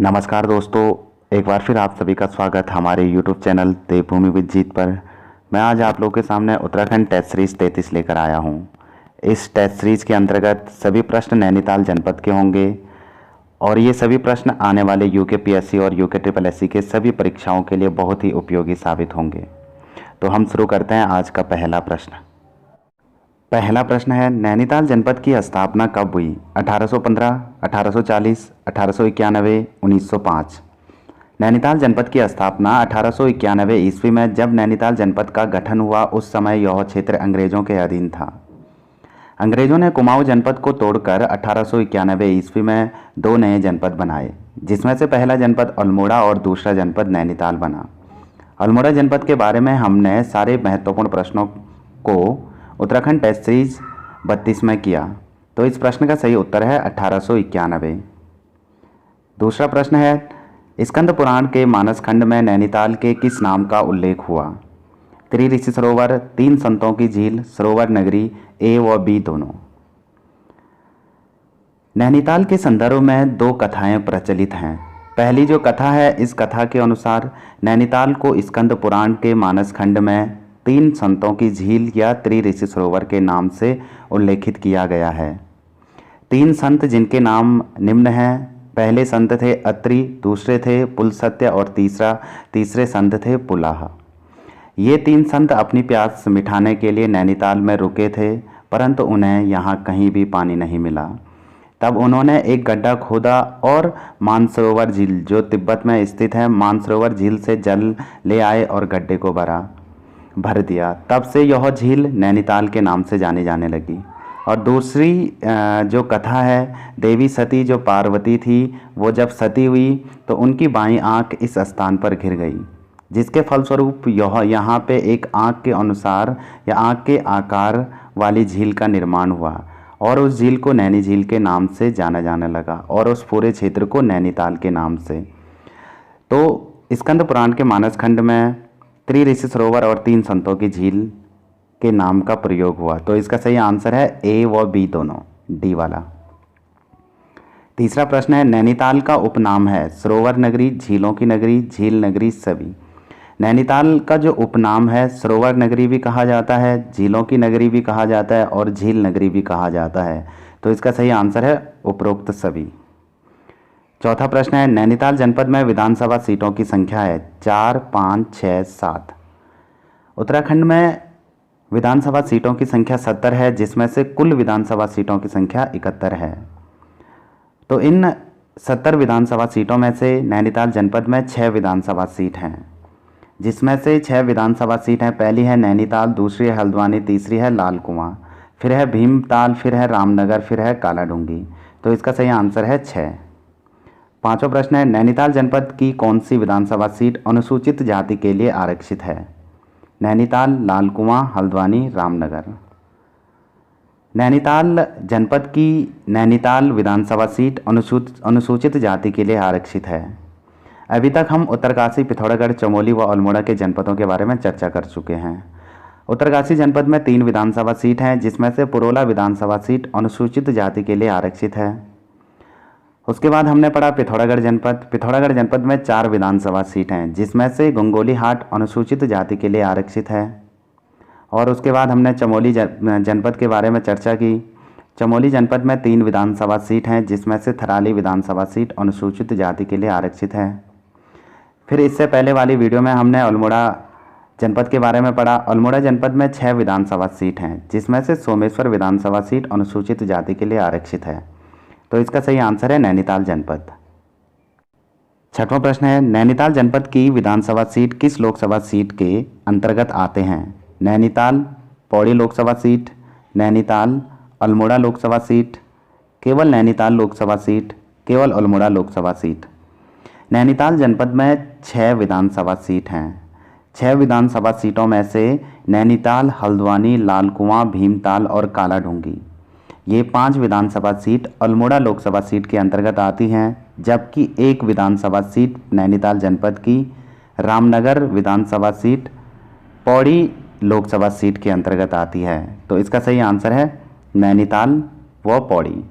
नमस्कार दोस्तों, एक बार फिर आप सभी का स्वागत हमारे YouTube चैनल देवभूमि विद जीत पर। मैं आज आप लोगों के सामने उत्तराखंड टेस्ट सीरीज 33 लेकर आया हूं। इस टेस्ट सीरीज के अंतर्गत सभी प्रश्न नैनीताल जनपद के होंगे और ये सभी प्रश्न आने वाले UKPSC और UKSSC के सभी परीक्षाओं के लिए बहुत ही उपयोगी साबित होंगे। तो हम शुरू करते हैं आज का पहला प्रश्न। पहला प्रश्न है, नैनीताल जनपद की स्थापना कब हुई? 1815, 1840, 1891, 1905। नैनीताल जनपद की स्थापना 1891 ईस्वी में जब नैनीताल जनपद का गठन हुआ। उस समय यह क्षेत्र अंग्रेजों के अधीन था। अंग्रेजों ने कुमाऊं जनपद को तोड़कर 1891 ईस्वी में दो नए जनपद बनाए, जिसमें से पहला जनपद अल्मोड़ा और दूसरा जनपद नैनीताल बना। अल्मोड़ा जनपद के बारे में हमने सारे महत्वपूर्ण प्रश्नों को उत्तराखंड टेस्ट सीरीज 32 में किया, तो इस प्रश्न का सही उत्तर है 1891। दूसरा प्रश्न है, स्कंद पुराण के मानस खंड में नैनीताल के किस नाम का उल्लेख हुआ? त्रिऋषि सरोवर, तीन संतों की झील, सरोवर नगरी, ए व बी दोनों। नैनीताल के संदर्भ में दो कथाएं प्रचलित हैं। पहली जो कथा है, इस कथा के अनुसार नैनीताल को स्कंद पुराण के मानस खंड में तीन संतों की झील या त्रिऋषि सरोवर के नाम से उल्लेखित किया गया है। तीन संत जिनके नाम निम्न हैं। पहले संत थे अत्रि, दूसरे थे पुलसत्य और तीसरे संत थे पुलाह। ये तीन संत अपनी प्यास मिटाने के लिए नैनीताल में रुके थे, परंतु उन्हें यहाँ कहीं भी पानी नहीं मिला। तब उन्होंने एक गड्ढा खोदा और मानसरोवर झील, जो तिब्बत में स्थित है, मानसरोवर झील से जल ले आए और गड्ढे को भर दिया। तब से यह झील नैनीताल के नाम से जानी जाने लगी। और दूसरी जो कथा है, देवी सती जो पार्वती थी, वो जब सती हुई तो उनकी बाईं आंख इस स्थान पर गिर गई, जिसके फलस्वरूप यहाँ पे एक आंख के अनुसार या आंख के आकार वाली झील का निर्माण हुआ और उस झील को नैनी झील के नाम से जाना जाने लगा और उस पूरे क्षेत्र को नैनीताल के नाम से। तो स्कंद पुराण के मानस खंड में त्रिऋषि सरोवर और तीन संतों की झील के नाम का प्रयोग हुआ। तो इसका सही आंसर है ए व बी दोनों, डी वाला। तीसरा प्रश्न है, नैनीताल का उपनाम है सरोवर नगरी, झीलों की नगरी, झील नगरी, सभी। नैनीताल का जो उपनाम है, सरोवर नगरी भी कहा जाता है, झीलों की नगरी भी कहा जाता है और झील नगरी भी कहा जाता है। तो इसका सही आंसर है उपरोक्त सभी। चौथा प्रश्न है, नैनीताल जनपद में विधानसभा सीटों की संख्या है 4, 5, 6, 7। उत्तराखंड में विधानसभा सीटों की संख्या 70 है, जिसमें से कुल विधानसभा सीटों की संख्या 71 है। तो इन 70 विधानसभा सीटों में से नैनीताल जनपद में 6 विधानसभा सीट हैं, जिसमें से 6 विधानसभा सीट हैं। पहली है नैनीताल, दूसरी है हल्द्वानी, तीसरी है लाल कुआं, फिर है भीमताल, फिर है रामनगर, फिर है कालाडूंगी। तो इसका सही आंसर है 6। पांचवा प्रश्न है, नैनीताल जनपद की कौन सी विधानसभा सीट अनुसूचित जाति के लिए आरक्षित है? नैनीताल, लाल कुआं, हल्द्वानी, रामनगर। नैनीताल जनपद की नैनीताल विधानसभा सीट अनुसूचित जाति के लिए आरक्षित है। अभी तक हम उत्तरकाशी, पिथौरागढ़, चमोली व अल्मोड़ा के जनपदों के बारे में चर्चा कर चुके हैं। उत्तरकाशी जनपद में 3 विधानसभा सीट हैं, जिसमें से पुरोला विधानसभा सीट अनुसूचित जाति के लिए आरक्षित है। उसके बाद हमने पढ़ा पिथौरागढ़ जनपद। पिथौरागढ़ जनपद में 4 विधानसभा सीट हैं, जिसमें से गंगोली हाट अनुसूचित जाति के लिए आरक्षित है। और उसके बाद हमने चमोली जनपद के बारे में चर्चा की। चमोली जनपद में 3 विधानसभा सीट हैं, जिसमें से थराली विधानसभा सीट अनुसूचित जाति के लिए आरक्षित है। फिर इससे पहले वाली वीडियो में हमने अल्मोड़ा जनपद के बारे में पढ़ा। अल्मोड़ा जनपद में 6 विधानसभा सीट हैं, जिसमें से सोमेश्वर विधानसभा सीट अनुसूचित जाति के लिए आरक्षित है। तो इसका सही आंसर है नैनीताल जनपद। छठवां प्रश्न है, नैनीताल जनपद की विधानसभा सीट किस लोकसभा सीट के अंतर्गत आते हैं? नैनीताल, पौड़ी लोकसभा सीट, नैनीताल, अल्मोड़ा लोकसभा सीट, केवल नैनीताल लोकसभा सीट, केवल अल्मोड़ा लोकसभा सीट। नैनीताल जनपद में 6 विधानसभा सीट हैं। 6 विधानसभा सीटों में से नैनीताल, हल्द्वानी, लाल कुआं, भीमताल और कालाडूंगी, ये 5 विधानसभा सीट अल्मोड़ा लोकसभा सीट के अंतर्गत आती हैं, जबकि 1 विधानसभा सीट नैनीताल जनपद की रामनगर विधानसभा सीट पौड़ी लोकसभा सीट के अंतर्गत आती है। तो इसका सही आंसर है नैनीताल व पौड़ी,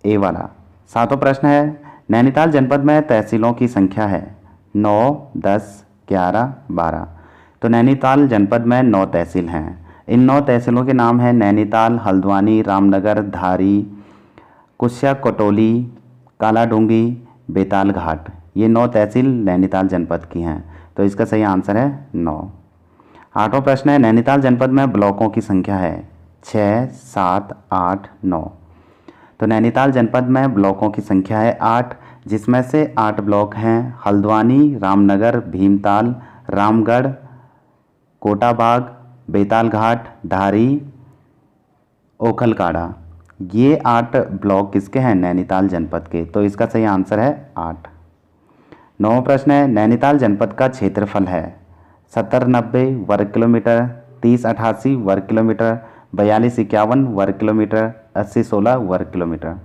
ए वाला। 7वां प्रश्न है, नैनीताल जनपद में तहसीलों की संख्या है 9, 10, 11, 12। तो नैनीताल जनपद में 9 तहसील हैं। इन 9 तहसीलों के नाम हैं नैनीताल, हल्द्वानी, रामनगर, धारी, कुस्या, कटोली, कालाडूंगी, बेताल घाट। ये 9 तहसील नैनीताल जनपद की हैं। तो इसका सही आंसर है 9। 8वां प्रश्न है, नैनीताल जनपद में ब्लॉकों की संख्या है 6, 7, 8, 9। तो नैनीताल जनपद में ब्लॉकों की संख्या है 8, जिसमें से 8 ब्लॉक हैं हल्द्वानी, रामनगर, भीमताल, रामगढ़, कोटाबाग, बेताल घाट, धारी, ओखलकाड़ा। ये 8 ब्लॉक किसके हैं? नैनीताल जनपद के। तो इसका सही आंसर है 8। 9वां प्रश्न है, नैनीताल जनपद का क्षेत्रफल है 70-90 वर्ग किलोमीटर, 30-88 वर्ग किलोमीटर, 42-51 वर्ग किलोमीटर, 80-16 वर्ग किलोमीटर।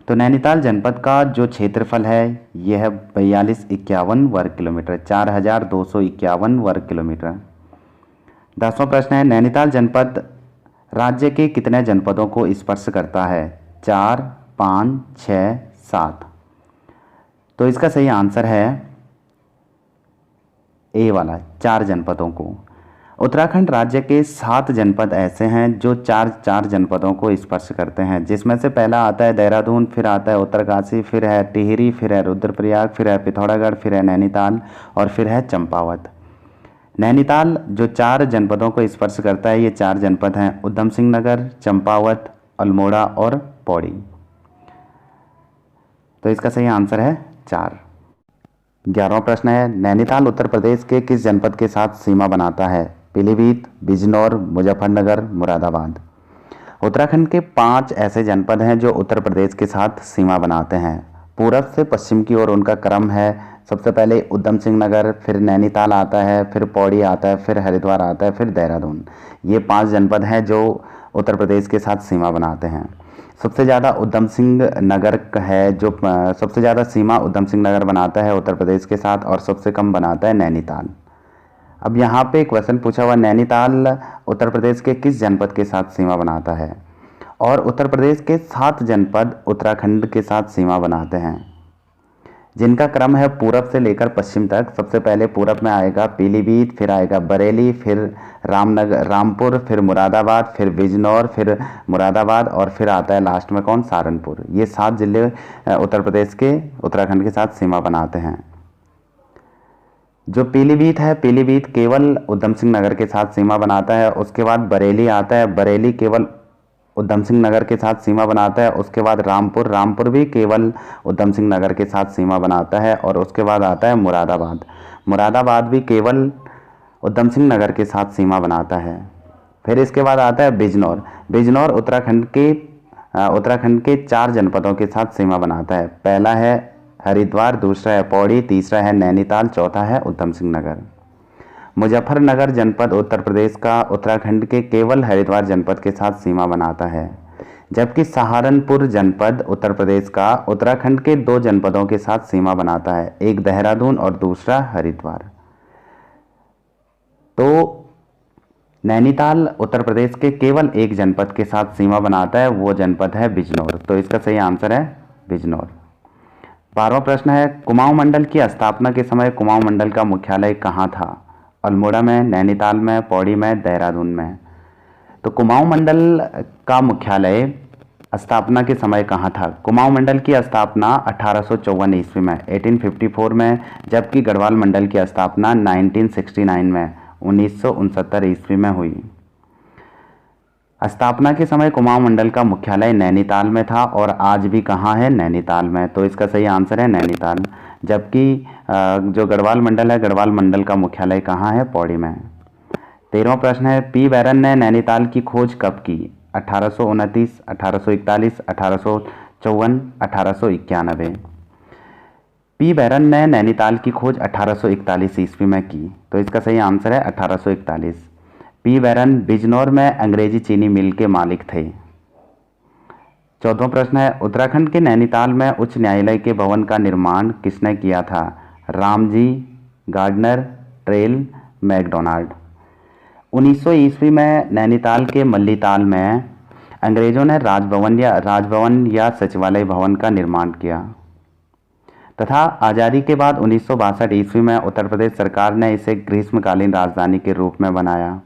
तो नैनीताल जनपद का जो क्षेत्रफल है यह है 42-51 वर्ग किलोमीटर, 4251 वर्ग किलोमीटर। 10वां प्रश्न है, नैनीताल जनपद राज्य के कितने जनपदों को स्पर्श करता है? 4, 5, 6, 7। तो इसका सही आंसर है ए वाला, 4 जनपदों को। उत्तराखंड राज्य के 7 जनपद ऐसे हैं जो 4 जनपदों को स्पर्श करते हैं, जिसमें से पहला आता है देहरादून, फिर आता है उत्तरकाशी, फिर है टिहरी, फिर है रुद्रप्रयाग, फिर है पिथौरागढ़, फिर है नैनीताल और फिर है चंपावत। नैनीताल जो 4 जनपदों को स्पर्श करता है, ये 4 जनपद हैं उधम सिंह नगर, चंपावत, अल्मोड़ा और पौड़ी। तो इसका सही आंसर है 4। 11वां प्रश्न है, नैनीताल उत्तर प्रदेश के किस जनपद के साथ सीमा बनाता है? पीलीभीत, बिजनौर, मुजफ्फरनगर, मुरादाबाद। उत्तराखंड के 5 ऐसे जनपद हैं जो उत्तर प्रदेश के साथ सीमा बनाते हैं। पूरब से पश्चिम की ओर उनका क्रम है, सबसे पहले उधम सिंह नगर, फिर नैनीताल आता है, फिर पौड़ी आता है, फिर हरिद्वार आता है, फिर देहरादून। ये 5 जनपद हैं जो उत्तर प्रदेश के साथ सीमा बनाते हैं। सबसे ज़्यादा उधम सिंह नगर है, जो सबसे ज़्यादा सीमा उधम सिंह नगर बनाता है उत्तर प्रदेश के साथ, और सबसे कम बनाता है नैनीताल। अब यहाँ पे क्वेश्चन पूछा हुआ, नैनीताल उत्तर प्रदेश के किस जनपद के साथ सीमा बनाता है? और उत्तर प्रदेश के 7 जनपद उत्तराखंड के साथ सीमा बनाते हैं, जिनका क्रम है पूरब से लेकर पश्चिम तक। सबसे पहले पूरब में आएगा पीलीभीत, फिर आएगा बरेली, फिर रामपुर, फिर मुरादाबाद, फिर बिजनौर, फिर मुरादाबाद और फिर आता है लास्ट में कौन? सहारनपुर। ये 7 जिले उत्तर प्रदेश के उत्तराखंड के साथ सीमा बनाते हैं। जो पीलीभीत है, पीलीभीत केवल उधम सिंह नगर के साथ सीमा बनाता है। उसके बाद बरेली आता है, बरेली केवल उधम सिंह नगर के साथ सीमा बनाता है। उसके बाद रामपुर, रामपुर भी केवल उधम सिंह नगर के साथ सीमा बनाता है। और उसके बाद आता है मुरादाबाद, मुरादाबाद भी केवल उधम सिंह नगर के साथ सीमा बनाता है। फिर इसके बाद आता है बिजनौर, बिजनौर उत्तराखंड के 4 जनपदों के साथ सीमा बनाता है। पहला है हरिद्वार, दूसरा है पौड़ी, तीसरा है नैनीताल, चौथा है उधम सिंह नगर। मुजफ्फरनगर जनपद उत्तर प्रदेश का उत्तराखंड के केवल हरिद्वार जनपद के साथ सीमा बनाता है, जबकि सहारनपुर जनपद उत्तर प्रदेश का उत्तराखंड के 2 जनपदों के साथ सीमा बनाता है, एक देहरादून और दूसरा हरिद्वार। तो नैनीताल उत्तर प्रदेश के केवल 1 जनपद के साथ सीमा बनाता है, वो जनपद है बिजनौर। तो इसका सही आंसर है बिजनौर। 12वां प्रश्न है, कुमाऊं मंडल की स्थापना के समय कुमाऊं मंडल का मुख्यालय कहाँ था? अल्मोड़ा में, नैनीताल में, पौड़ी में, देहरादून में। तो कुमाऊं मंडल का मुख्यालय स्थापना के समय कहाँ था? कुमाऊं मंडल की स्थापना 1854 ईस्वी में, 1854 में, जबकि गढ़वाल मंडल की स्थापना 1969 में, 1969 ईस्वी में हुई। स्थापना के समय कुमाऊं मंडल का मुख्यालय नैनीताल में था और आज भी कहाँ है? नैनीताल में। तो इसका सही आंसर है नैनीताल। जबकि जो गढ़वाल मंडल है, गढ़वाल मंडल का मुख्यालय कहाँ है? पौड़ी में। 13वां प्रश्न है, पी बैरन ने नैनीताल की खोज कब की? 1829, 1841, 1854, 1891। पी बैरन ने नैनीताल की खोज 1841 ईस्वी में की। तो इसका सही आंसर है 1841। पी बैरन बिजनौर में अंग्रेजी चीनी मिल के मालिक थे। 14वां प्रश्न है, उत्तराखंड के नैनीताल में उच्च न्यायालय के भवन का निर्माण किसने किया था? Ramji, gardener, trail, McDonald. 1900 ईस्वी में नैनीताल के मल्लीताल में अंग्रेजों ने राजभवन या सचिवालय भवन का निर्माण किया। तथा आज़ादी के बाद 1962 ईस्वी में उत्तर प्रदेश सरकार ने इसे ग्रीष्मकालीन राजधानी के रूप में बनाया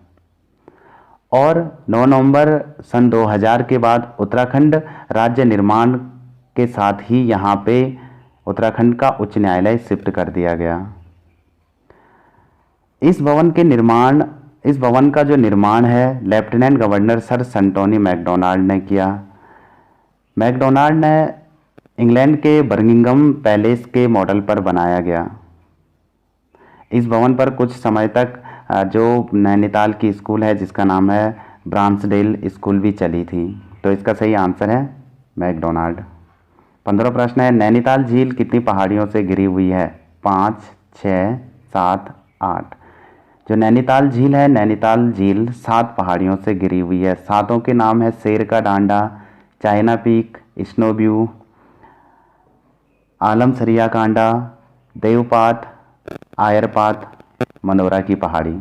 और 9 नवंबर सन 2000 के बाद उत्तराखंड राज्य निर्माण के साथ ही यहाँ पे उत्तराखंड का उच्च न्यायालय शिफ्ट कर दिया गया। इस भवन का जो निर्माण है लेफ्टिनेंट गवर्नर सर संटोनी मैकडोनाल्ड ने किया। मैकडोनाल्ड ने इंग्लैंड के बर्मिंघम पैलेस के मॉडल पर बनाया गया। इस भवन पर कुछ समय तक जो नैनीताल की स्कूल है जिसका नाम है ब्रांसडेल स्कूल भी चली थी। तो इसका सही आंसर है मैकडोनाल्ड। 15वां प्रश्न है, नैनीताल झील कितनी पहाड़ियों से घिरी हुई है? 5, 6, 7, 8। जो नैनीताल झील है, नैनीताल झील 7 पहाड़ियों से घिरी हुई है। 7 के नाम है Sher ka Danda, China Peak, Snow View, Alamsariya Kanda, Deopatha, Ayarpata, Manora की पहाड़ी।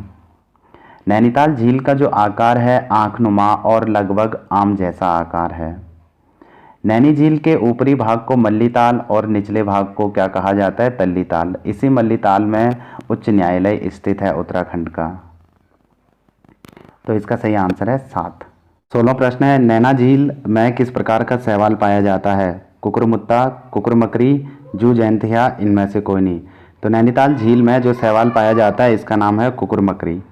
नैनीताल झील का जो आकार है आंखनुमा और लगभग आम जैसा आकार है। नैनी झील के ऊपरी भाग को मल्लीताल और निचले भाग को क्या कहा जाता है? तल्लीताल। इसी मल्लीताल में उच्च न्यायालय स्थित है उत्तराखंड का। तो इसका सही आंसर है 7। 16वां प्रश्न है, नैना झील में किस प्रकार का शैवाल पाया जाता है? कुकुरमुत्ता, कुकुरमकरी, जूजैंथिया, इनमें से कोई नहीं। तो नैनीताल झील में जो शैवाल पाया जाता है इसका नाम है कुकुरमकरी।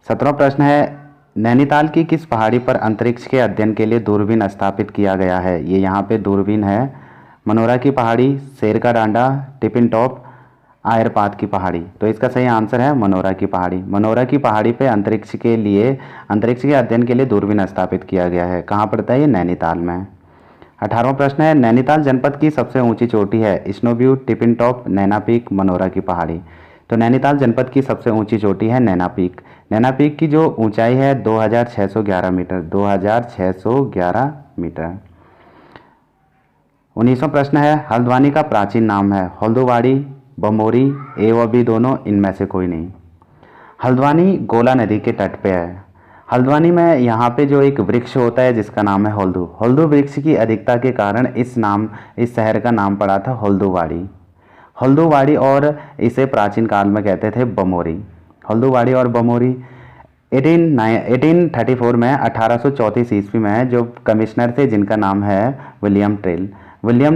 17वां प्रश्न है, नैनीताल की किस पहाड़ी पर अंतरिक्ष के अध्ययन के लिए दूरबीन स्थापित किया गया है? ये यहाँ पे दूरबीन है। मनोरा की पहाड़ी, शेर का डांडा, टिपिन टॉप, आयरपात की पहाड़ी। तो इसका सही आंसर है मनोरा की पहाड़ी। मनोरा की पहाड़ी पे अंतरिक्ष के अध्ययन के लिए दूरबीन स्थापित किया गया है। कहाँ पड़ता है ये? नैनीताल में। 18वां प्रश्न है, नैनीताल जनपद की सबसे ऊंची चोटी है? स्नो व्यू, टिपिन टॉप, नैना पीक, मनोरा की पहाड़ी। तो नैनीताल जनपद की सबसे ऊंची चोटी है नैना पीक। नैना पीक की जो ऊंचाई है 2611 मीटर। 2611 मीटर। 19वां प्रश्न है, हल्द्वानी का प्राचीन नाम है? हल्दुवाड़ी, बमोरी, ए व बी दोनों, इनमें से कोई नहीं। हल्द्वानी गोला नदी के तट पे है। हल्द्वानी में यहाँ पे जो एक वृक्ष होता है जिसका नाम है हल्दू। हल्दू वृक्ष की अधिकता के कारण इस शहर का नाम पड़ा था हल्दुवाड़ी और इसे प्राचीन काल में कहते थे बमोरी। हल्दुवाड़ी और बमोरी 1834 में 1834 ईस्वी में जो कमिश्नर थे जिनका नाम है विलियम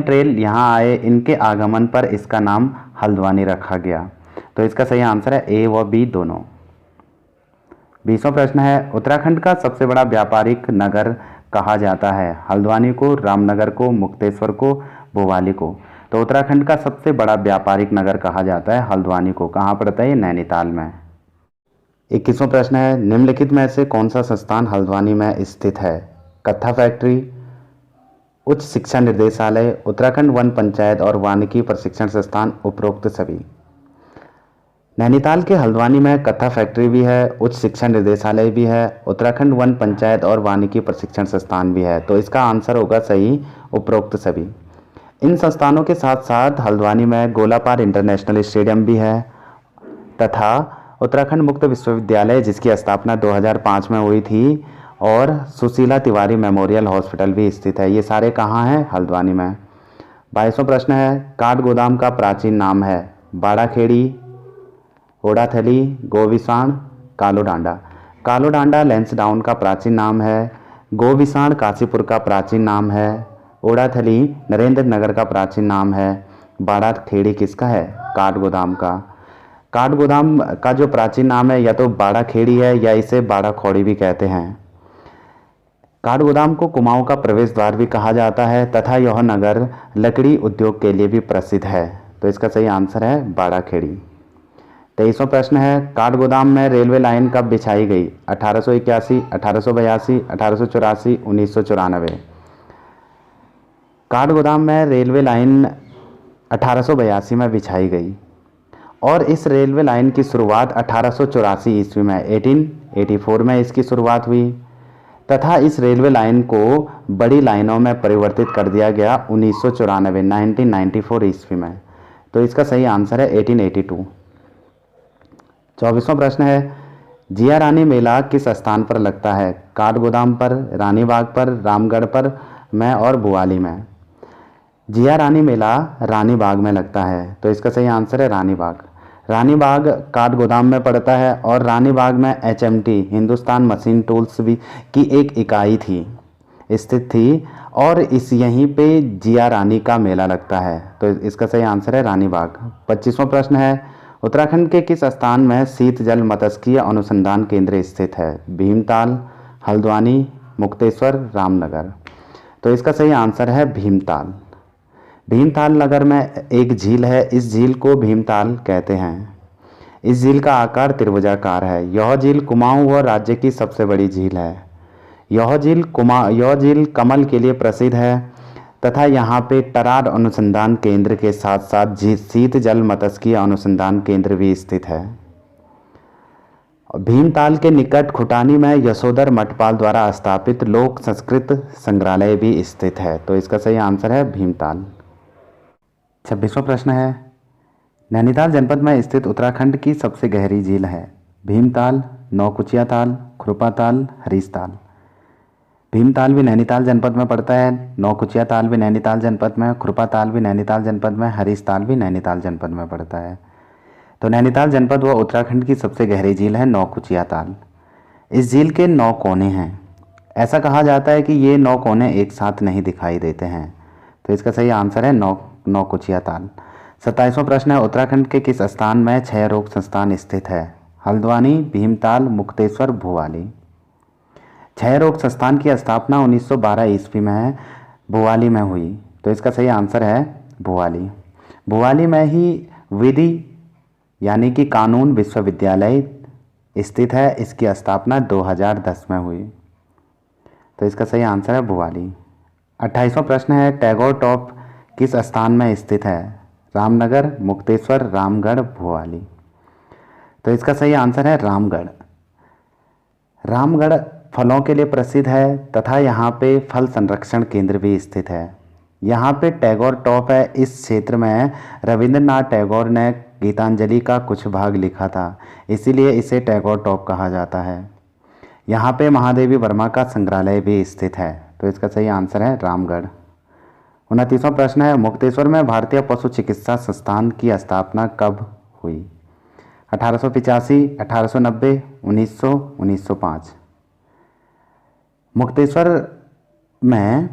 ट्रेल यहाँ आए। इनके आगमन पर इसका नाम हल्द्वानी रखा गया। तो इसका सही आंसर है ए व बी दोनों। 20वां प्रश्न है, उत्तराखंड का सबसे बड़ा व्यापारिक नगर कहा जाता है? हल्द्वानी को, रामनगर को, मुक्तेश्वर को, भोपाली को। तो उत्तराखंड का सबसे बड़ा व्यापारिक नगर कहा जाता है हल्द्वानी को। कहाँ पड़ता है ये? नैनीताल में। 21वां प्रश्न है, निम्नलिखित में से कौन सा संस्थान हल्द्वानी में स्थित है? कत्था फैक्ट्री, उच्च शिक्षा निर्देशालय, उत्तराखंड वन पंचायत और वानिकी प्रशिक्षण संस्थान, उपरोक्त सभी। नैनीताल के हल्द्वानी में कत्था फैक्ट्री भी है, उच्च शिक्षा निर्देशालय भी है, उत्तराखंड वन पंचायत और वानिकी प्रशिक्षण संस्थान भी है। तो इसका आंसर होगा सही, उपरोक्त सभी। इन संस्थानों के साथ साथ हल्द्वानी में गोलापार इंटरनेशनल स्टेडियम भी है तथा उत्तराखंड मुक्त विश्वविद्यालय जिसकी स्थापना 2005 में हुई थी और सुशीला तिवारी मेमोरियल हॉस्पिटल भी स्थित है। ये सारे कहाँ हैं? हल्द्वानी में। 22वां प्रश्न है, काठगोदाम का प्राचीन नाम है? बाड़ाखेड़ी, ओडाथली, गोविसाण, कालोडांडा। कालोडांडा लैंसडाउन का प्राचीन नाम है। गोविसाण काशीपुर का प्राचीन नाम है। ओडाथली नरेंद्र नगर का प्राचीन नाम है। बाड़ाखेड़ी किसका है? काठगोदाम का। काठगोदाम का जो प्राचीन नाम है या तो बाड़ाखेड़ी है या इसे बाड़ाखौड़ी भी कहते हैं। काठगोदाम को कुमाऊं का प्रवेश द्वार भी कहा जाता है तथा यह नगर लकड़ी उद्योग के लिए भी प्रसिद्ध है। तो इसका सही आंसर है बाड़ाखेड़ी। 23वां प्रश्न है, काठगोदाम में रेलवे लाइन कब बिछाई गई? 1881, 1882, 1884, 1994। काठगोदाम में रेलवे लाइन 1882 में बिछाई गई और इस रेलवे लाइन की शुरुआत 1884 ईस्वी में 1884 में इसकी शुरुआत हुई तथा इस रेलवे लाइन को बड़ी लाइनों में परिवर्तित कर दिया गया 1994 ईस्वी में। तो इसका सही आंसर है 1882। 24वां प्रश्न है, जिया रानी मेला किस स्थान पर लगता है? काठगोदाम पर, रानीबाग पर, रामगढ़ पर में और भुवाली में। जिया रानी मेला रानी बाग में लगता है, तो इसका सही आंसर है रानी बाग। रानी बाग काठगोदाम में पड़ता है और रानी बाग में एचएमटी हिंदुस्तान मशीन टूल्स भी की एक इकाई थी स्थित थी और इस यहीं पे जिया रानी का मेला लगता है, तो इसका सही आंसर है रानी बाग। 25वां प्रश्न है, उत्तराखंड के किस स्थान में शीत जल मतस्कीय अनुसंधान केंद्र स्थित है? भीमताल, हल्द्वानी, मुक्तेश्वर, रामनगर। तो इसका सही आंसर है भीमताल। भीमताल नगर में एक झील है, इस झील को भीमताल कहते हैं। इस झील का आकार त्रिभुजाकार है। यह झील कुमाऊं व राज्य की सबसे बड़ी झील है। यह झील कमल के लिए प्रसिद्ध है तथा यहाँ पे टरार अनुसंधान केंद्र के साथ साथ शीत जल मतस्कीय अनुसंधान केंद्र भी स्थित है। भीमताल के निकट खुटानी में यशोधर मठपाल द्वारा स्थापित लोक संस्कृत संग्रहालय भी स्थित है, तो इसका सही आंसर है भीमताल। 26वां प्रश्न है, नैनीताल जनपद में स्थित उत्तराखंड की सबसे गहरी झील है? भीमताल, नौकुचिया ताल, खुरपा ताल, हरीश ताल। भीमताल भी नैनीताल जनपद में पड़ता है, नौकुचिया ताल भी नैनीताल जनपद में, खुरपा ताल भी नैनीताल जनपद में, हरीश ताल भी नैनीताल जनपद में पड़ता है। तो नैनीताल जनपद व उत्तराखंड की सबसे गहरी झील है नौकुचिया ताल। इस झील के 9 कोने हैं। ऐसा कहा जाता है कि ये 9 कोने एक साथ नहीं दिखाई देते हैं, तो इसका सही आंसर है नौकुचिया ताल। 27वां प्रश्न है, उत्तराखंड के किस स्थान में क्षय रोग संस्थान स्थित है? हल्द्वानी, भीमताल, मुक्तेश्वर, भुवाली। क्षय रोग संस्थान की स्थापना 1912 ईस्वी में भुवाली में हुई, तो इसका सही आंसर है भुवाली। भुवाली में ही विधि यानी कि कानून विश्वविद्यालय स्थित है। इसकी स्थापना 2010 में हुई, तो इसका सही आंसर है भुवाली। 28वां प्रश्न है, टैगोर टॉप किस स्थान में स्थित है? रामनगर, मुक्तेश्वर, रामगढ़, भुवाली। तो इसका सही आंसर है रामगढ़। रामगढ़ फलों के लिए प्रसिद्ध है तथा यहाँ पे फल संरक्षण केंद्र भी स्थित है। यहाँ पे टैगोर टॉप है। इस क्षेत्र में रविंद्रनाथ टैगोर ने गीतांजलि का कुछ भाग लिखा था, इसीलिए इसे टैगोर टॉप कहा जाता है। यहाँ पे महादेवी वर्मा का संग्रहालय भी स्थित है, तो इसका सही आंसर है रामगढ़। 29वां प्रश्न है, मुक्तेश्वर में भारतीय पशु चिकित्सा संस्थान की स्थापना कब हुई? 1885, 1890, 1900, 1905। मुक्तेश्वर में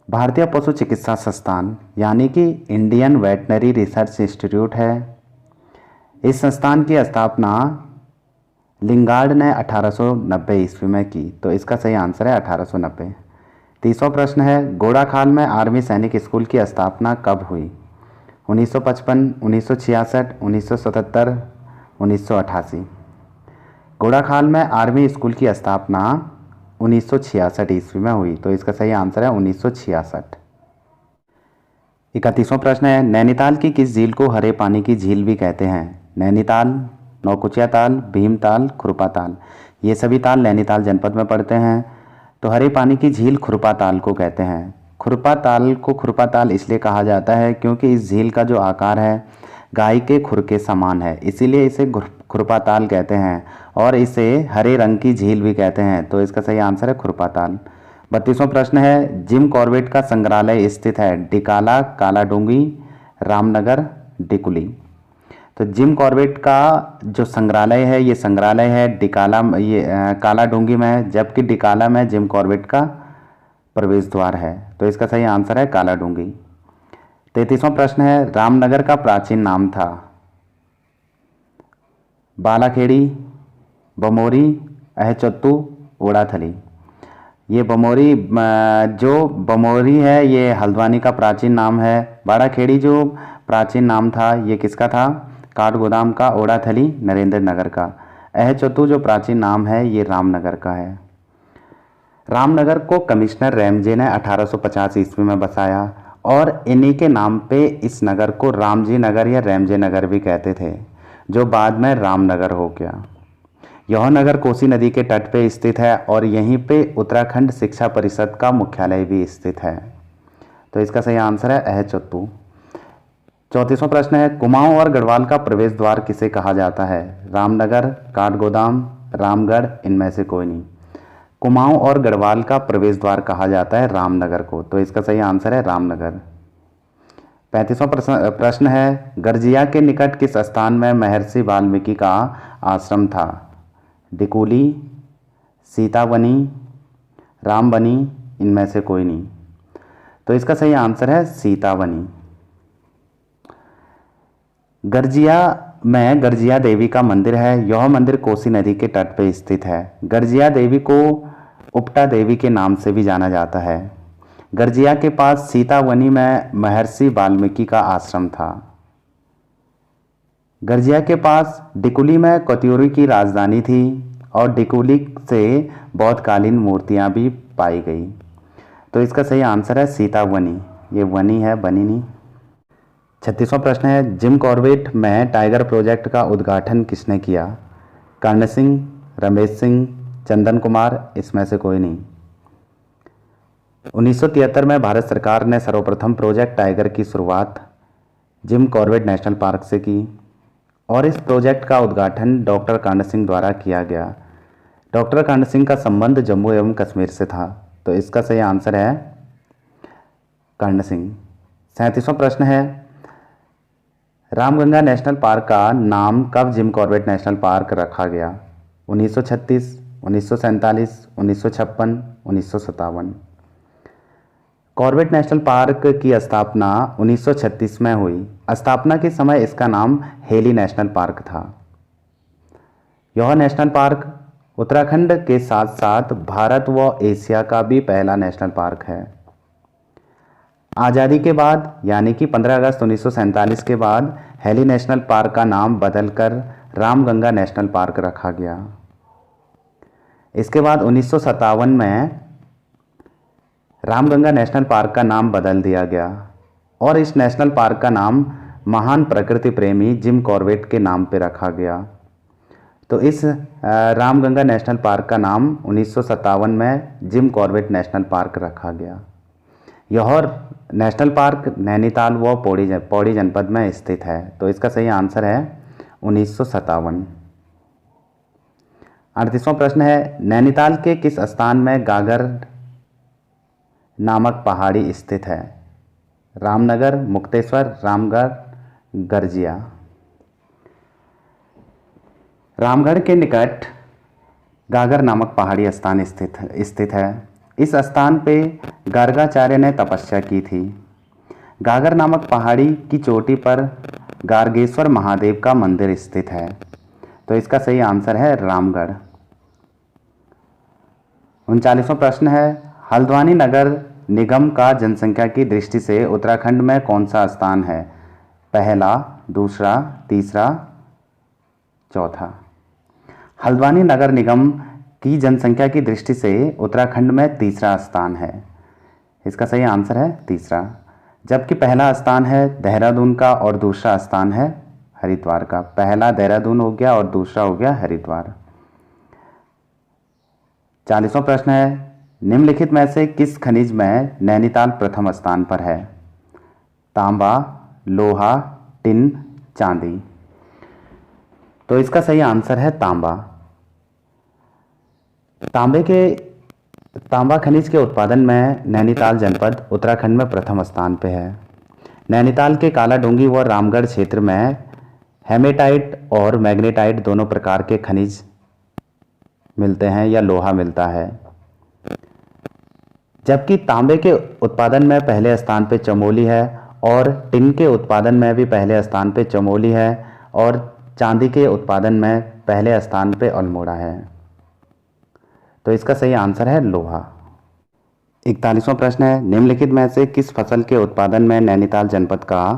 भारतीय पशु चिकित्सा संस्थान यानी कि इंडियन वेटनरी रिसर्च इंस्टीट्यूट है। इस संस्थान की स्थापना लिंगार्ड ने 1890 ईस्वी में की, तो इसका सही आंसर है 1890। 30वां प्रश्न है, घोड़ाखाल में आर्मी सैनिक स्कूल की स्थापना कब हुई? 1955, 1966, 1977, 1988। घोड़ाखाल में आर्मी स्कूल की स्थापना 1966 ईस्वी में हुई, तो इसका सही आंसर है 1966। 31वां प्रश्न है, नैनीताल की किस झील को हरे पानी की झील भी कहते हैं? नैनीताल, नौकुचिया ताल, भीमताल, खुरपा ताल। ये सभी ताल नैनीताल जनपद में पड़ते हैं। तो हरे पानी की झील खुरपा ताल को कहते हैं। खुरपा ताल को खुरपा ताल इसलिए कहा जाता है क्योंकि इस झील का जो आकार है गाय के खुर के समान है, इसीलिए इसे खुरपा ताल कहते हैं और इसे हरे रंग की झील भी कहते हैं, तो इसका सही आंसर है खुरपा ताल। 32वां प्रश्न है, जिम कॉर्बेट का संग्रहालय स्थित है डिकाला, कालाडूंगी, रामनगर, डिकुली। तो जिम कॉर्बेट का जो संग्रहालय है ये संग्रहालय है डिकाला, ये कालाडूंगी में, जबकि डिकाला में जिम कॉर्बेट का प्रवेश द्वार है, तो इसका सही आंसर है कालाडूंगी। 33वां प्रश्न है, रामनगर का प्राचीन नाम था? बालाखेड़ी, बमोरी, अहचोत्तू, ओडाथली। ये बमोरी है ये हल्द्वानी का प्राचीन नाम है। बाड़ाखेड़ी जो प्राचीन नाम था ये किसका था? काठगोदाम का। ओडाथली नरेंद्र नगर का। अहचोत्तू जो प्राचीन नाम है ये रामनगर का है। रामनगर को कमिश्नर रैमजे ने 1850 ईस्वी में बसाया और इन्हीं के नाम पे इस नगर को रामजी नगर या रैमजे नगर भी कहते थे, जो बाद में रामनगर हो गया। यह नगर कोसी नदी के तट पे स्थित है और यहीं पे उत्तराखंड शिक्षा परिषद का मुख्यालय भी स्थित है, तो इसका सही आंसर है अहचोत्तू। 34वां प्रश्न है, कुमाऊं और गढ़वाल का प्रवेश द्वार किसे कहा जाता है? रामनगर, काठगोदाम, रामगढ़, इनमें से कोई नहीं। कुमाऊं और गढ़वाल का प्रवेश द्वार कहा जाता है रामनगर को, तो इसका सही आंसर है रामनगर। 35वां प्रश्न है, गर्जिया के निकट किस स्थान में महर्षि वाल्मीकि का आश्रम था? डिकुली, सीतावनी, रामबनी, इनमें से कोई नहीं। तो इसका सही आंसर है सीतावनी। गर्जिया में गर्जिया देवी का मंदिर है। यह मंदिर कोसी नदी के तट पर स्थित है। गर्जिया देवी को उपटा देवी के नाम से भी जाना जाता है। गर्जिया के पास सीतावनी में महर्षि वाल्मीकि का आश्रम था। गर्जिया के पास डिकुली में कत्यूरी की राजधानी थी और डिकुली से बौद्धकालीन मूर्तियां भी पाई गई। तो इसका सही आंसर है सीतावनी। ये वनी है, बनी नहीं। 36वां प्रश्न है, जिम कॉर्बेट में टाइगर प्रोजेक्ट का उद्घाटन किसने किया? कर्ण सिंह, रमेश सिंह, चंदन कुमार, इसमें से कोई नहीं। 1973 में भारत सरकार ने सर्वप्रथम प्रोजेक्ट टाइगर की शुरुआत जिम कॉर्बेट नेशनल पार्क से की और इस प्रोजेक्ट का उद्घाटन डॉक्टर कर्ण सिंह द्वारा किया गया। डॉक्टर कर्ण सिंह का संबंध जम्मू एवं कश्मीर से था। तो इसका सही आंसर है कर्ण सिंह। 37वां प्रश्न है, रामगंगा नेशनल पार्क का नाम कब जिम कॉर्बेट नेशनल पार्क रखा गया? 1936, 1947, 1956, 1957। कॉर्बेट नेशनल पार्क की स्थापना 1936 में हुई। स्थापना के समय इसका नाम हेली नेशनल पार्क था। यह नेशनल पार्क उत्तराखंड के साथ साथ भारत व एशिया का भी पहला नेशनल पार्क है। आज़ादी के बाद यानी कि 15 अगस्त 1947 के बाद हेली नेशनल पार्क का नाम बदलकर रामगंगा नेशनल पार्क रखा गया। इसके बाद 1957 में रामगंगा नेशनल पार्क का नाम बदल दिया गया और इस नेशनल पार्क का नाम महान प्रकृति प्रेमी जिम कॉर्बेट के नाम पर रखा गया। तो इस रामगंगा नेशनल पार्क का नाम 1957 में जिम कॉर्बेट नेशनल पार्क रखा गया। यह नेशनल पार्क नैनीताल व पौड़ी जनपद में स्थित है। तो इसका सही आंसर है 1957। 38वां प्रश्न है, नैनीताल के किस स्थान में गागर नामक पहाड़ी स्थित है? रामनगर, मुक्तेश्वर, रामगढ़, गर्जिया। रामगढ़ के निकट गागर नामक पहाड़ी स्थान स्थित है। इस स्थान पे गार्गाचार्य ने तपस्या की थी। गागर नामक पहाड़ी की चोटी पर गार्गेश्वर महादेव का मंदिर स्थित है। तो इसका सही आंसर है रामगढ़। 39वां प्रश्न है, हल्द्वानी नगर निगम का जनसंख्या की दृष्टि से उत्तराखंड में कौन सा स्थान है? पहला, दूसरा, तीसरा, चौथा। हल्द्वानी नगर निगम की जनसंख्या की दृष्टि से उत्तराखंड में तीसरा स्थान है। इसका सही आंसर है तीसरा। जबकि पहला स्थान है देहरादून का और दूसरा स्थान है हरिद्वार का। पहला देहरादून हो गया और दूसरा हो गया हरिद्वार। 40वां प्रश्न है, निम्नलिखित में से किस खनिज में नैनीताल प्रथम स्थान पर है? तांबा, लोहा, टिन, चांदी। तो इसका सही आंसर है तांबा। तांबा खनिज के उत्पादन में नैनीताल जनपद उत्तराखंड में प्रथम स्थान पे है। नैनीताल के कालाडूंगी व रामगढ़ क्षेत्र में हेमेटाइट और मैग्नेटाइट दोनों प्रकार के खनिज मिलते हैं या लोहा मिलता है। जबकि तांबे के उत्पादन में पहले स्थान पे चमोली है और टिन के उत्पादन में भी पहले स्थान पे चमोली है और चांदी के उत्पादन में पहले स्थान पे अल्मोड़ा है। तो इसका सही आंसर है लोहा। 41वां प्रश्न है, निम्नलिखित में से किस फसल के उत्पादन में नैनीताल जनपद का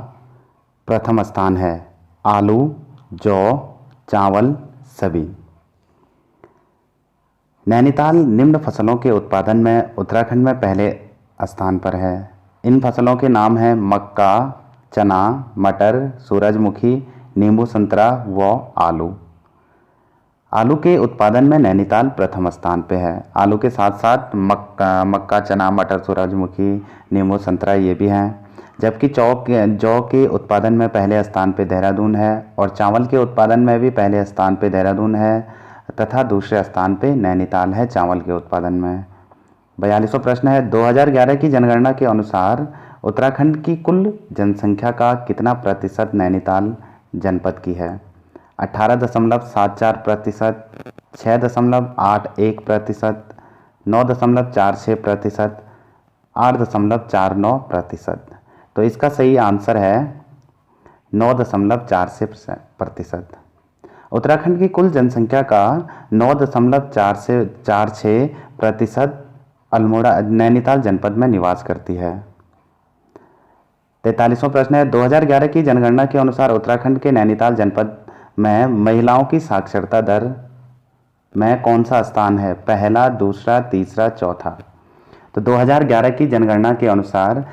प्रथम स्थान है? आलू, जौ, चावल, सभी। नैनीताल निम्न फसलों के उत्पादन में उत्तराखंड में पहले स्थान पर है। इन फसलों के नाम हैं मक्का, चना, मटर, सूरजमुखी, नींबू संतरा व आलू। आलू के उत्पादन में नैनीताल प्रथम स्थान पे है। आलू के साथ साथ मक्का, चना, मटर, सूरजमुखी, नींबू संतरा ये भी हैं। जबकि जौ के उत्पादन में पहले स्थान पे देहरादून है और चावल के उत्पादन में भी पहले स्थान पे देहरादून है तथा दूसरे स्थान पे नैनीताल है चावल के उत्पादन में। 42वां प्रश्न है, 2011 की जनगणना के अनुसार उत्तराखंड की कुल जनसंख्या का कितना प्रतिशत नैनीताल जनपद की है? 18.74%, 6.81%, 9.46%, 8.49%। तो इसका सही आंसर है 9.46%। उत्तराखंड की कुल जनसंख्या का 9.46% अल्मोड़ा नैनीताल जनपद में निवास करती है। 43वां प्रश्न है, 2011 की जनगणना के अनुसार उत्तराखंड के नैनीताल जनपद में महिलाओं की साक्षरता दर में कौन सा स्थान है? पहला, दूसरा, तीसरा, चौथा। तो 2011 की जनगणना के अनुसार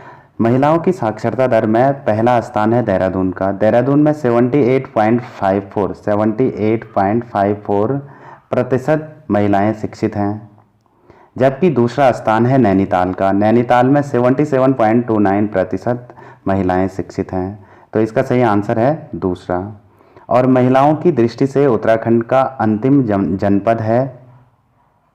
महिलाओं की साक्षरता दर में पहला स्थान है देहरादून का। देहरादून में 78.54% महिलाएं शिक्षित हैं। जबकि दूसरा स्थान है नैनीताल का। नैनीताल में 77.29% महिलाएं शिक्षित हैं। तो इसका सही आंसर है दूसरा। और महिलाओं की दृष्टि से उत्तराखंड का अंतिम जनपद है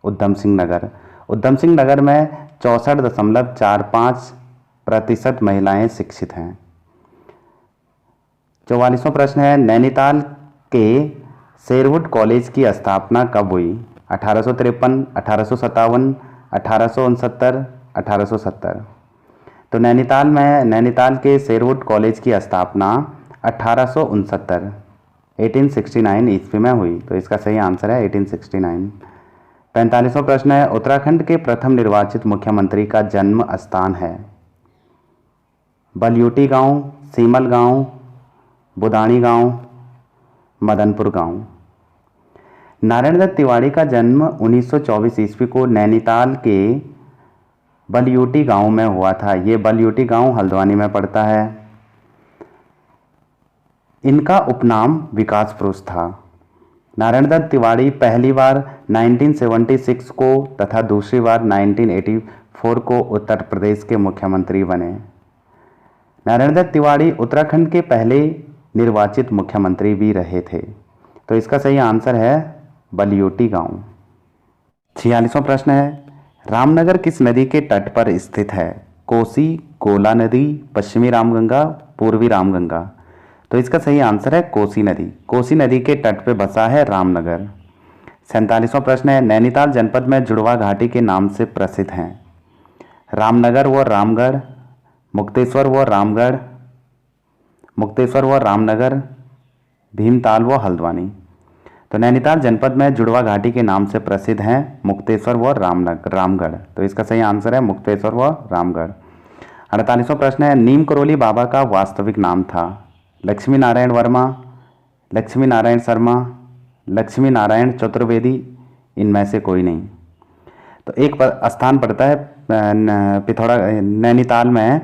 उधम सिंह नगर। उधम सिंह नगर में 64.45% महिलाएं शिक्षित हैं। 44वां प्रश्न है, नैनीताल के शेरवुड कॉलेज की स्थापना कब हुई? 1853, 1857, 1869, 1870। तो नैनीताल के शेरवुड कॉलेज की स्थापना 1869 ईस्वी में हुई। तो इसका सही आंसर है 1869। 45वां प्रश्न है, उत्तराखंड के प्रथम निर्वाचित मुख्यमंत्री का जन्म स्थान है? बलयूटी गांव, सीमल गांव, बुदानी गांव, मदनपुर गांव। नारायण दत्त तिवारी का जन्म 1924 ईस्वी को नैनीताल के बलयूटी गांव में हुआ था। ये बलयूटी गांव हल्द्वानी में पड़ता है। इनका उपनाम विकास पुरुष था। नारायण दत्त तिवारी पहली बार 1976 को तथा दूसरी बार 1984 को उत्तर प्रदेश के मुख्यमंत्री बने। नारायण दत्त तिवारी उत्तराखंड के पहले निर्वाचित मुख्यमंत्री भी रहे थे। तो इसका सही आंसर है बलयूटी गांव। 46वां प्रश्न है, रामनगर किस नदी के तट पर स्थित है? कोसी, कोला नदी, पश्चिमी रामगंगा, पूर्वी रामगंगा। तो इसका सही आंसर है कोसी नदी। कोसी नदी के तट पर बसा है रामनगर। 47वां प्रश्न है, नैनीताल जनपद में जुड़वा घाटी के नाम से प्रसिद्ध हैं? रामनगर व रामगढ़, मुक्तेश्वर व रामनगर, भीमताल व हल्द्वानी। तो नैनीताल जनपद में जुड़वा घाटी के नाम से प्रसिद्ध हैं मुक्तेश्वर व रामगढ़। तो इसका सही आंसर है मुक्तेश्वर व रामगढ़। 48वां प्रश्न है, नीम करोली बाबा का वास्तविक नाम था? लक्ष्मी नारायण वर्मा, लक्ष्मी नारायण शर्मा, लक्ष्मी नारायण चतुर्वेदी, इनमें से कोई नहीं। तो एक स्थान पड़ता है पिथौरा नैनीताल में,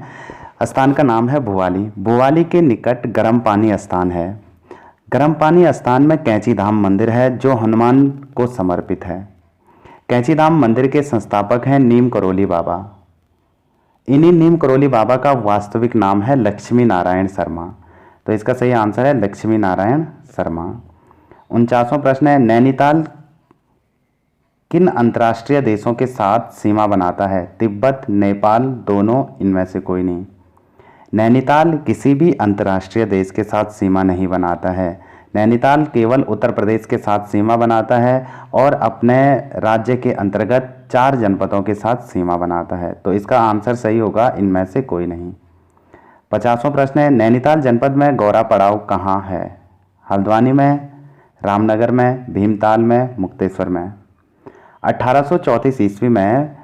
स्थान का नाम है भुवाली। भुवाली के निकट गर्म पानी स्थान है। गर्म पानी स्थान में कैंची धाम मंदिर है जो हनुमान को समर्पित है। कैंची धाम मंदिर के संस्थापक हैं नीम करोली बाबा। इन्हीं नीम करोली बाबा का वास्तविक नाम है लक्ष्मी नारायण शर्मा। तो इसका सही आंसर है लक्ष्मी नारायण शर्मा। 49वां प्रश्न है, नैनीताल किन अंतर्राष्ट्रीय देशों के साथ सीमा बनाता है? तिब्बत, नेपाल, दोनों, इनमें से कोई नहीं। नैनीताल किसी भी अंतर्राष्ट्रीय देश के साथ सीमा नहीं बनाता है। नैनीताल केवल उत्तर प्रदेश के साथ सीमा बनाता है और अपने राज्य के अंतर्गत 4 जनपदों के साथ सीमा बनाता है। तो इसका आंसर सही होगा इनमें से कोई नहीं। 50वां प्रश्न है, नैनीताल जनपद में गौरा पड़ाव कहाँ है? हल्द्वानी में, रामनगर में, भीमताल में, मुक्तेश्वर में। 1834 ईस्वी में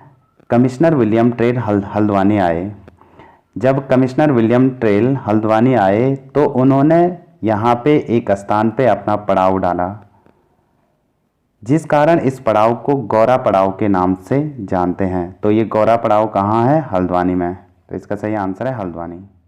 कमिश्नर विलियम ट्रेल हल्द्वानी आए। जब कमिश्नर विलियम ट्रेल हल्द्वानी आए तो उन्होंने यहाँ पे एक स्थान पे अपना पड़ाव डाला, जिस कारण इस पड़ाव को गौरा पड़ाव के नाम से जानते हैं। तो ये गौरा पड़ाव कहाँ है? हल्द्वानी में। तो इसका सही आंसर है हल्द्वानी।